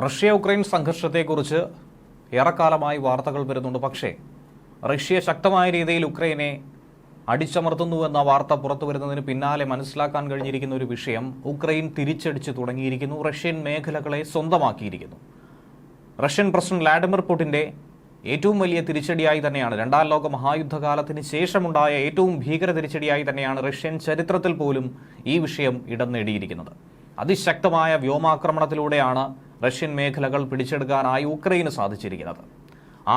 Russia Ukraine സംഘർഷത്തെക്കുറിച്ച് ഏറെക്കാലമായി വാർത്തകൾ വരുന്നുണ്ട്. പക്ഷേ റഷ്യ ശക്തമായ രീതിയിൽ ഉക്രൈനെ അടിച്ചമർത്തുന്നുവെന്ന വാർത്ത പുറത്തു വരുന്നതിന് പിന്നാലെ മനസ്സിലാക്കാൻ കഴിഞ്ഞിരിക്കുന്ന ഒരു വിഷയം, ഉക്രൈൻ തിരിച്ചടിച്ചു തുടങ്ങിയിരിക്കുന്നു, റഷ്യൻ മേഖലകളെ സ്വന്തമാക്കിയിരിക്കുന്നു. റഷ്യൻ പ്രസിഡന്റ് വ്ളാഡിമിർ പുടിന്റെ ഏറ്റവും വലിയ തിരിച്ചടിയായി തന്നെയാണ്, രണ്ടാം ലോക മഹായുദ്ധകാലത്തിന് ശേഷമുണ്ടായ ഏറ്റവും ഭീകര തിരിച്ചടിയായി തന്നെയാണ് റഷ്യൻ ചരിത്രത്തിൽ പോലും ഈ വിഷയം ഇടം നേടിയിരിക്കുന്നത്. അതിശക്തമായ വ്യോമാക്രമണത്തിലൂടെയാണ് റഷ്യൻ മേഖലകൾ പിടിച്ചെടുക്കാനായി ഉക്രൈന് സാധിച്ചിരിക്കുന്നത്.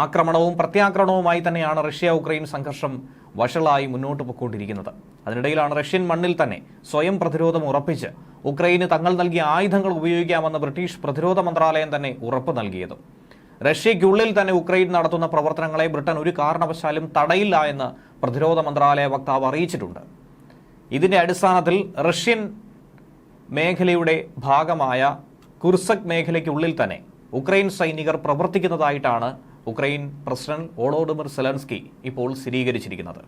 ആക്രമണവും പ്രത്യാക്രമണവുമായി തന്നെയാണ് റഷ്യ ഉക്രൈൻ സംഘർഷം വഷളായി മുന്നോട്ട് പോയിക്കൊണ്ടിരിക്കുന്നത്. അതിനിടയിലാണ് റഷ്യൻ മണ്ണിൽ തന്നെ സ്വയം പ്രതിരോധം ഉറപ്പിച്ച് ഉക്രൈന് തങ്ങൾ നൽകിയ ആയുധങ്ങൾ ഉപയോഗിക്കാമെന്ന് ബ്രിട്ടീഷ് പ്രതിരോധ മന്ത്രാലയം തന്നെ ഉറപ്പ് നൽകിയത്. റഷ്യയ്ക്കുള്ളിൽ തന്നെ ഉക്രൈൻ നടത്തുന്ന പ്രവർത്തനങ്ങളെ ബ്രിട്ടൻ ഒരു കാരണവശാലും തടയില്ല എന്ന് പ്രതിരോധ മന്ത്രാലയ വക്താവ് അറിയിച്ചിട്ടുണ്ട്. ഇതിന്റെ അടിസ്ഥാനത്തിൽ റഷ്യൻ മേഖലയുടെ ഭാഗമായ കുർസക് മേഖലയ്ക്കുള്ളിൽ തന്നെ ഉക്രൈൻ സൈനികർ പ്രവർത്തിക്കുന്നതായിട്ടാണ് ഉക്രൈൻ പ്രസിഡന്റ് വോളോഡിമിർ സെലൻസ്കി ഇപ്പോൾ സ്ഥിരീകരിച്ചിരിക്കുന്നത്.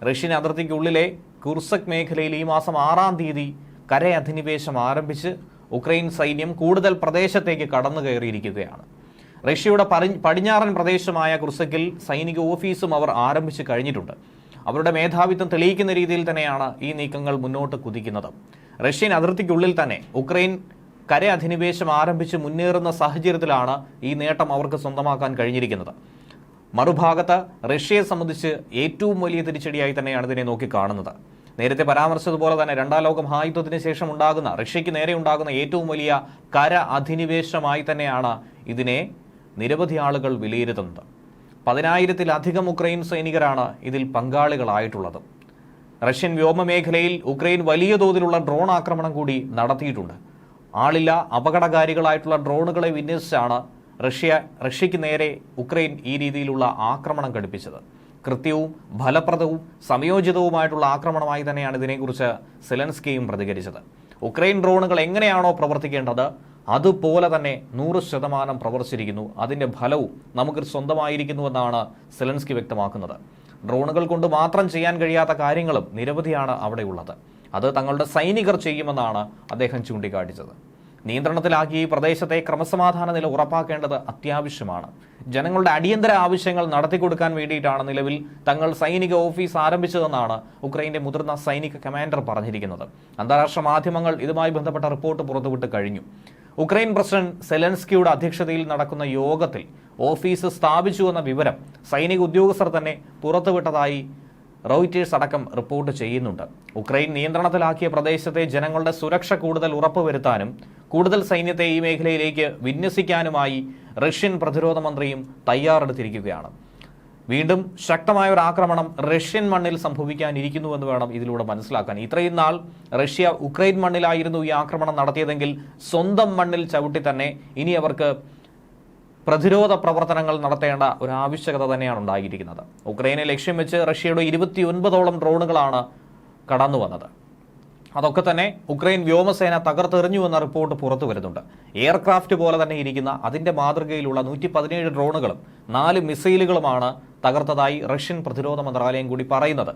റഷ്യൻ അതിർത്തിക്കുള്ളിലെ കുർസക് മേഖലയിൽ ഈ മാസം 6-ാം തീയതി കരയധിനിവേശം ആരംഭിച്ച് ഉക്രൈൻ സൈന്യം കൂടുതൽ പ്രദേശത്തേക്ക് കടന്നു കയറിയിരിക്കുകയാണ്. റഷ്യയുടെ പടിഞ്ഞാറൻ പ്രദേശമായ കുർസക്കിൽ സൈനിക ഓഫീസും അവർ ആരംഭിച്ചു കഴിഞ്ഞിട്ടുണ്ട്. അവരുടെ മേധാവിത്വം തെളിയിക്കുന്ന രീതിയിൽ തന്നെയാണ് ഈ നീക്കങ്ങൾ മുന്നോട്ട് കുതിക്കുന്നത്. റഷ്യൻ അതിർത്തിക്കുള്ളിൽ തന്നെ ഉക്രൈൻ കരയധിനിവേശം ആരംഭിച്ച് മുന്നേറുന്ന സാഹചര്യത്തിലാണ് ഈ നേട്ടം അവർക്ക് സ്വന്തമാക്കാൻ കഴിഞ്ഞിരിക്കുന്നത്. മറുഭാഗത്ത് റഷ്യയെ സംബന്ധിച്ച് ഏറ്റവും വലിയ തിരിച്ചടിയായി തന്നെയാണ് ഇതിനെ നോക്കിക്കാണുന്നത്. നേരത്തെ പരാമർശിച്ചതുപോലെ തന്നെ രണ്ടാം ലോക മഹായുദ്ധത്തിന് ശേഷം ഉണ്ടാകുന്ന, റഷ്യയ്ക്ക് നേരെ ഉണ്ടാകുന്ന ഏറ്റവും വലിയ കര അധിനിവേശമായി തന്നെയാണ് ഇതിനെ നിരവധി ആളുകൾ വിലയിരുത്തുന്നത്. 10,000-ത്തിലധികം ഉക്രൈൻ സൈനികരാണ് ഇതിൽ പങ്കാളികളായിട്ടുള്ളത്. റഷ്യൻ വ്യോമമേഖലയിൽ ഉക്രൈൻ വലിയ തോതിലുള്ള ഡ്രോൺ ആക്രമണം കൂടി നടത്തിയിട്ടുണ്ട്. ആളില്ല അപകടകാരികളായിട്ടുള്ള ഡ്രോണുകളെ വിന്യസിച്ചാണ് റഷ്യയ്ക്ക് നേരെ ഉക്രൈൻ ഈ രീതിയിലുള്ള ആക്രമണം ഘടിപ്പിച്ചത്. കൃത്യവും ഫലപ്രദവും സംയോജിതവുമായിട്ടുള്ള ആക്രമണമായി തന്നെയാണ് ഇതിനെക്കുറിച്ച് സെലൻസ്കിയും പ്രതികരിച്ചത്. ഉക്രൈൻ ഡ്രോണുകൾ എങ്ങനെയാണോ പ്രവർത്തിക്കേണ്ടത് അതുപോലെ തന്നെ 100% പ്രവർത്തിച്ചിരിക്കുന്നു. അതിന്റെ ഫലവും നമുക്ക് സ്വന്തമായിരിക്കുന്നുവെന്നാണ് സെലൻസ്കി വ്യക്തമാക്കുന്നത്. ഡ്രോണുകൾ കൊണ്ട് മാത്രം ചെയ്യാൻ കഴിയാത്ത കാര്യങ്ങളും നിരവധിയാണ് അവിടെയുള്ളത്. അത് തങ്ങളുടെ സൈനികർ ചെയ്യുമെന്നാണ് അദ്ദേഹം ചൂണ്ടിക്കാട്ടിച്ചത്. നിയന്ത്രണത്തിലാക്കി ഈ പ്രദേശത്തെ ക്രമസമാധാന നില ഉറപ്പാക്കേണ്ടത് അത്യാവശ്യമാണ്. ജനങ്ങളുടെ അടിയന്തര ആവശ്യങ്ങൾ നടത്തിക്കൊടുക്കാൻ വേണ്ടിയിട്ടാണ് നിലവിൽ തങ്ങൾ സൈനിക ഓഫീസ് ആരംഭിച്ചതെന്നാണ് ഉക്രൈന്റെ മുതിർന്ന സൈനിക കമാൻഡർ പറഞ്ഞിരിക്കുന്നത്. അന്താരാഷ്ട്ര മാധ്യമങ്ങൾ ഇതുമായി ബന്ധപ്പെട്ട റിപ്പോർട്ട് പുറത്തുവിട്ട് കഴിഞ്ഞു. ഉക്രൈൻ പ്രസിഡന്റ് സെലൻസ്കിയുടെ അധ്യക്ഷതയിൽ നടക്കുന്ന യോഗത്തിൽ ഓഫീസ് സ്ഥാപിച്ചുവെന്ന വിവരം സൈനിക ഉദ്യോഗസ്ഥർ തന്നെ പുറത്തുവിട്ടതായി റോയിറ്റേഴ്സ് അടക്കം റിപ്പോർട്ട് ചെയ്യുന്നുണ്ട്. ഉക്രൈൻ നിയന്ത്രണത്തിലാക്കിയ പ്രദേശത്തെ ജനങ്ങളുടെ സുരക്ഷ കൂടുതൽ ഉറപ്പുവരുത്താനും കൂടുതൽ സൈന്യത്തെ ഈ മേഖലയിലേക്ക് വിന്യസിക്കാനുമായി റഷ്യൻ പ്രതിരോധ മന്ത്രിയും തയ്യാറെടുത്തിരിക്കുകയാണ്. വീണ്ടും ശക്തമായ ഒരു ആക്രമണം റഷ്യൻ മണ്ണിൽ സംഭവിക്കാനിരിക്കുന്നുവെന്ന് വേണം ഇതിലൂടെ മനസ്സിലാക്കാൻ. ഇത്രയും നാൾ റഷ്യ ഉക്രൈൻ മണ്ണിലായിരുന്നു ഈ ആക്രമണം നടത്തിയതെങ്കിൽ സ്വന്തം മണ്ണിൽ ചവിട്ടി തന്നെ ഇനി അവർക്ക് പ്രതിരോധ പ്രവർത്തനങ്ങൾ നടത്തേണ്ട ഒരു ആവശ്യകത തന്നെയാണ് ഉണ്ടായിരിക്കുന്നത്. ഉക്രൈനെ ലക്ഷ്യം വെച്ച് റഷ്യയുടെ 29ഓളം ഡ്രോണുകളാണ് കടന്നു വന്നത്. അതൊക്കെ തന്നെ ഉക്രൈൻ വ്യോമസേന തകർത്തെറിഞ്ഞുവെന്ന റിപ്പോർട്ട് പുറത്തു വരുന്നുണ്ട്. എയർക്രാഫ്റ്റ് പോലെ തന്നെ ഇരിക്കുന്ന അതിന്റെ മാതൃകയിലുള്ള 117 ഡ്രോണുകളും 4 മിസൈലുകളുമാണ് തകർത്തതായി റഷ്യൻ പ്രതിരോധ മന്ത്രാലയം കൂടി പറയുന്നത്.